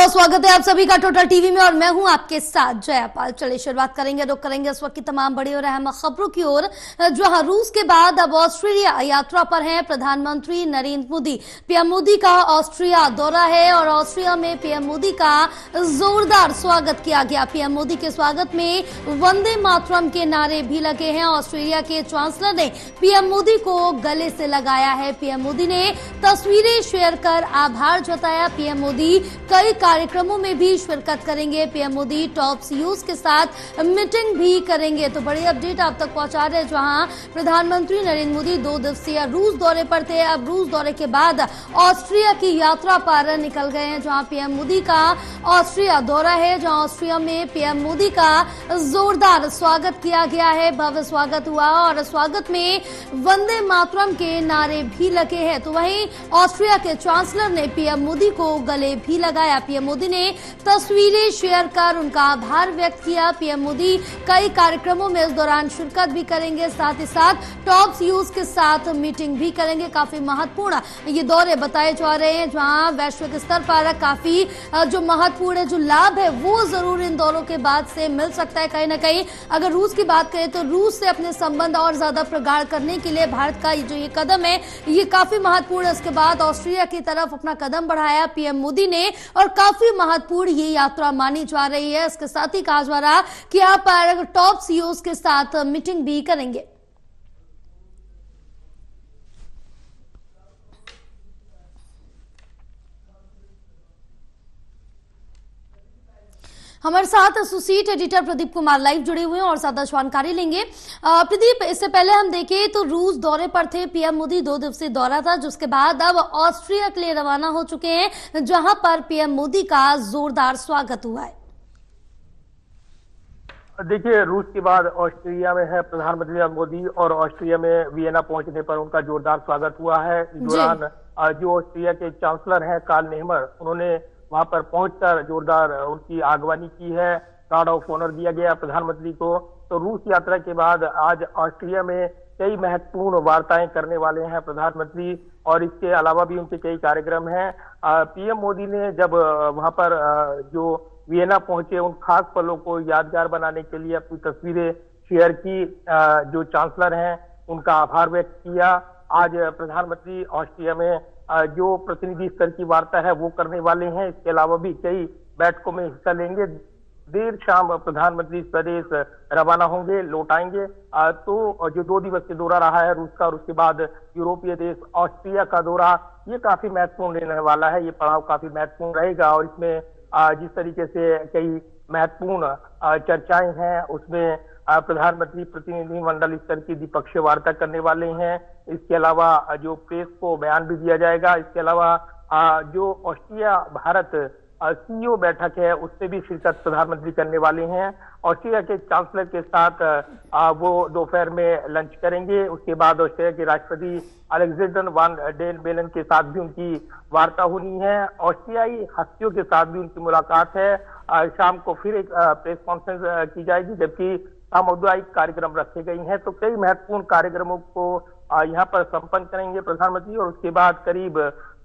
बहुत स्वागत है आप सभी का टोटल टीवी में और मैं हूं आपके साथ जयापाल। चलिए शुरुआत रुक करेंगे इस वक्त की तमाम बड़ी और अहम खबरों की ओर। जहां रूस के बाद अब ऑस्ट्रेलिया यात्रा पर हैं प्रधानमंत्री नरेंद्र मोदी। पीएम मोदी का ऑस्ट्रिया दौरा है और ऑस्ट्रिया में पीएम मोदी का जोरदार स्वागत किया गया। पीएम मोदी के स्वागत में वंदे मातरम के नारे भी लगे हैं। ऑस्ट्रेलिया के चांसलर ने पीएम मोदी को गले से लगाया है। पीएम मोदी ने तस्वीरें शेयर कर आभार जताया। पीएम मोदी कई कार्यक्रमों में भी शिरकत करेंगे। पीएम मोदी टॉप सीईओज के साथ मीटिंग भी करेंगे। तो बड़ी अपडेट आप तक पहुंचा रहे हैं, जहां प्रधानमंत्री नरेंद्र मोदी 2 दिवसीय रूस दौरे पर थे। अब रूस दौरे के बाद ऑस्ट्रिया की यात्रा पर निकल गए हैं, जहां पीएम मोदी का ऑस्ट्रिया दौरा है, जहां ऑस्ट्रिया में पीएम मोदी का जोरदार स्वागत किया गया है। भव्य स्वागत हुआ और स्वागत में वंदे मातरम के नारे भी लगे हैं। तो वहीं ऑस्ट्रिया के चांसलर ने पीएम मोदी को गले भी लगाया। पीएम मोदी ने तस्वीरें शेयर कर उनका आभार व्यक्त किया। पीएम मोदी कई कार्यक्रमों में इस दौरान शिरकत भी करेंगे, साथ ही साथ टॉप सीईओज के साथ मीटिंग भी करेंगे। काफी महत्वपूर्ण ये दौरे बताए जा रहे हैं, जहां वैश्विक स्तर पर काफी जो महत्वपूर्ण जो लाभ है वो जरूर इन दौरों के बाद से मिल सकता है। कहीं ना कहीं अगर रूस की बात करें तो रूस से अपने संबंध और ज्यादा प्रगाढ़ करने के लिए भारत का जो ये कदम है ये काफी महत्वपूर्ण है। इसके बाद ऑस्ट्रेलिया की तरफ अपना कदम बढ़ाया पीएम मोदी ने और काफी महत्वपूर्ण ये यात्रा मानी जा रही है। इसके साथ ही कहा जा रहा कि आप टॉप सीईओज के साथ मीटिंग भी करेंगे। हमारे साथ associate editor Pradeep Kumar live जुड़े हुए हैं और ज्यादा जानकारी लेंगे। प्रदीप, इससे पहले हम देखें तो रूस दौरे पर थे पीएम मोदी, 2 दिवसीय दौरा था, जिसके बाद अब ऑस्ट्रिया के लिए रवाना हो चुके हैं, जहां पर पीएम मोदी का जोरदार स्वागत हुआ है। देखिए, रूस के बाद ऑस्ट्रिया में है प्रधानमंत्री मोदी और ऑस्ट्रिया में वियना पहुंचने पर उनका जोरदार स्वागत हुआ है। इस दौरान जो ऑस्ट्रिया के चांसलर हैं कार्ल नेहमर, उन्होंने वहां पर पहुंचकर जोरदार उनकी आगवानी की है। गार्ड ऑफ ऑनर दिया गया प्रधानमंत्री को। तो रूस यात्रा के बाद आज ऑस्ट्रिया में कई महत्वपूर्ण वार्ताएं करने वाले हैं प्रधानमंत्री, और इसके अलावा भी उनके कई कार्यक्रम हैं। पीएम मोदी ने जब वहां पर जो वियना पहुंचे उन खास पलों को यादगार बनाने के लिए अपनी तस्वीरें शेयर की। जो चांसलर हैं उनका आभार व्यक्त किया। आज प्रधानमंत्री ऑस्ट्रिया में जो प्रतिनिधि स्तर की वार्ता है वो करने वाले हैं। इसके अलावा भी कई बैठकों में हिस्सा लेंगे। देर शाम प्रधानमंत्री स्वदेश रवाना होंगे, लौट आएंगे। तो जो 2 दिवसीय दौरा रहा है रूस का और उसके बाद यूरोपीय देश ऑस्ट्रिया का दौरा, ये काफी महत्वपूर्ण रहने वाला है। ये पड़ाव काफी महत्वपूर्ण रहेगा और इसमें जिस तरीके से कई महत्वपूर्ण चर्चाएं हैं उसमें प्रधानमंत्री प्रतिनिधि मंडल स्तर की द्विपक्षीय वार्ता करने वाले हैं। इसके अलावा जो प्रेस को बयान भी दिया जाएगा। इसके अलावा जो ऑस्ट्रिया भारत सीईओ बैठक है उससे भी शिरकत प्रधानमंत्री करने वाले हैं। ऑस्ट्रिया के चांसलर के साथ वो दोपहर में लंच करेंगे। उसके बाद ऑस्ट्रिया के राष्ट्रपति अलेक्जेंडर वान डेर बेलन के साथ भी उनकी वार्ता होनी है। ऑस्ट्रियाई हस्तियों के साथ भी उनकी मुलाकात है। शाम को फिर एक प्रेस कॉन्फ्रेंस की जाएगी, जबकि सामुदायिक कार्यक्रम रखे गए हैं। तो कई महत्वपूर्ण कार्यक्रमों को यहाँ पर संपन्न करेंगे प्रधानमंत्री और उसके बाद करीब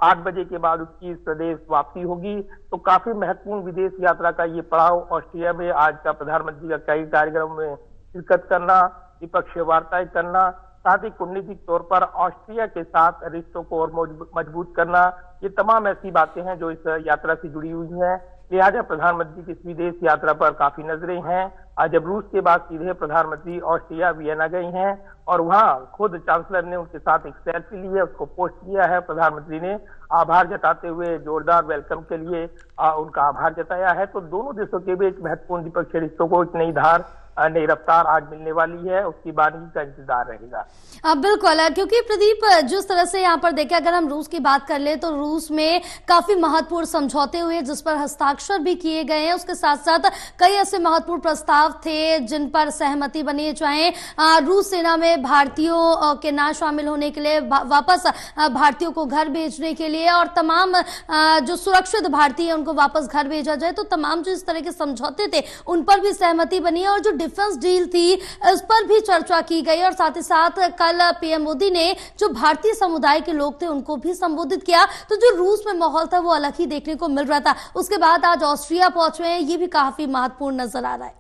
8 बजे के बाद उसकी स्वदेश वापसी होगी। तो काफी महत्वपूर्ण विदेश यात्रा का ये पड़ाव ऑस्ट्रिया में आज का प्रधानमंत्री का कई कार्यक्रमों में शिरकत करना, द्विपक्षीय वार्ताएं करना, साथ ही कूटनीतिक तौर पर ऑस्ट्रिया के साथ रिश्तों को और मजबूत करना, ये तमाम ऐसी बातें हैं जो इस यात्रा से जुड़ी हुई हैं। लिहाजा प्रधानमंत्री की विदेश यात्रा पर काफी नजरें हैं। आज जब रूस के बाद सीधे प्रधानमंत्री ऑस्ट्रिया वियना गए हैं और वहां खुद चांसलर ने उनके साथ एक सेल्फी ली है, उसको पोस्ट किया है। प्रधानमंत्री ने आभार जताते हुए जोरदार वेलकम के लिए उनका आभार जताया है। तो दोनों देशों के बीच महत्वपूर्ण द्विपक्षीय रिश्तों को एक नई धार, नई रफ्तार आज मिलने वाली है। उसकी बानगी का इंतजार रहेगा। बिल्कुल, क्योंकि प्रदीप जिस तरह से यहाँ पर देखें, अगर हम रूस की बात कर ले तो रूस में काफी महत्वपूर्ण समझौते हुए जिस पर हस्ताक्षर भी किए गए हैं। उसके साथ साथ कई ऐसे महत्वपूर्ण प्रस्ताव थे जिन पर सहमति बनी, चाहे रूस सेना में भारतीयों के ना शामिल होने के लिए, वापस भारतीयों को घर भेजने के लिए और तमाम जो सुरक्षित भारतीय उनको वापस घर भेजा जाए। तो तमाम जो इस तरह के समझौते थे उन पर भी सहमति बनी है। और जो डिफेंस डील थी, इस पर भी चर्चा की गई और साथ ही साथ कल पीएम मोदी ने जो भारतीय समुदाय के लोग थे उनको भी संबोधित किया। तो जो रूस में माहौल था वो अलग ही देखने को मिल रहा था। उसके बाद आज ऑस्ट्रिया पहुंचे हैं, ये भी काफी महत्वपूर्ण नजर आ रहा है।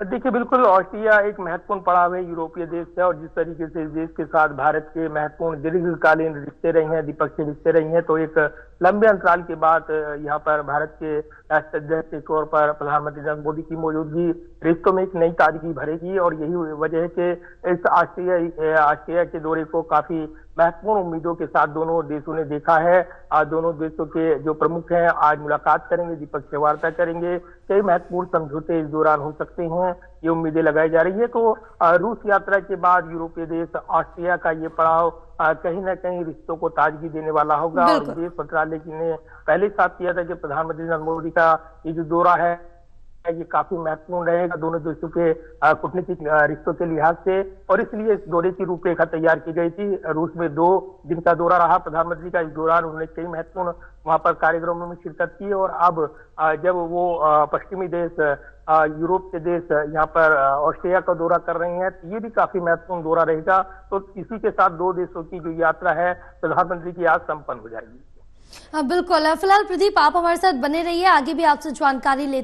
देखिए, बिल्कुल ऑस्ट्रिया एक महत्वपूर्ण पड़ाव है, यूरोपीय देश है, और जिस तरीके से इस देश के साथ भारत के महत्वपूर्ण दीर्घकालीन रिश्ते रहे हैं, द्विपक्षीय रिश्ते रही हैं, तो एक लंबे अंतराल के बाद यहाँ पर भारत के राष्ट्राध्यक्ष के तौर पर प्रधानमंत्री नरेंद्र मोदी की मौजूदगी रिश्तों में एक नई ताजगी भरेगी। और यही वजह है कि इस ऑस्ट्रिया के दौरे को काफी महत्वपूर्ण उम्मीदों के साथ दोनों देशों ने देखा है। दोनों देशों के जो प्रमुख हैं आज मुलाकात करेंगे, द्विपक्षीय वार्ता करेंगे, कई महत्वपूर्ण समझौते इस दौरान हो सकते हैं, ये उम्मीदें लगाई जा रही है। तो रूस यात्रा के बाद यूरोपीय देश ऑस्ट्रिया का ये पड़ाव कहीं ना कहीं रिश्तों को ताजगी देने वाला होगा। और विदेश मंत्रालय ने पहले साफ किया था कि प्रधानमंत्री नरेंद्र मोदी का ये जो दौरा है ये काफी महत्वपूर्ण रहेगा दोनों देशों के कूटनीतिक रिश्तों के लिहाज से, और इसलिए इस दौरे की रूपरेखा तैयार की गई थी। रूस में 2 दिन का दौरा रहा प्रधानमंत्री का। इस दौरान उन्होंने कई महत्वपूर्ण वहां पर कार्यक्रमों में शिरकत की, और अब जब वो पश्चिमी देश यूरोप के देश यहाँ पर ऑस्ट्रिया का दौरा कर रहे हैं, तो ये भी काफी महत्वपूर्ण दौरा रहेगा। तो इसी के साथ 2 देशों की जो यात्रा है प्रधानमंत्री की आज संपन्न हो जाएगी। बिल्कुल। फिलहाल प्रदीप आप हमारे साथ बने रहिए, आगे भी आपसे जानकारी लेते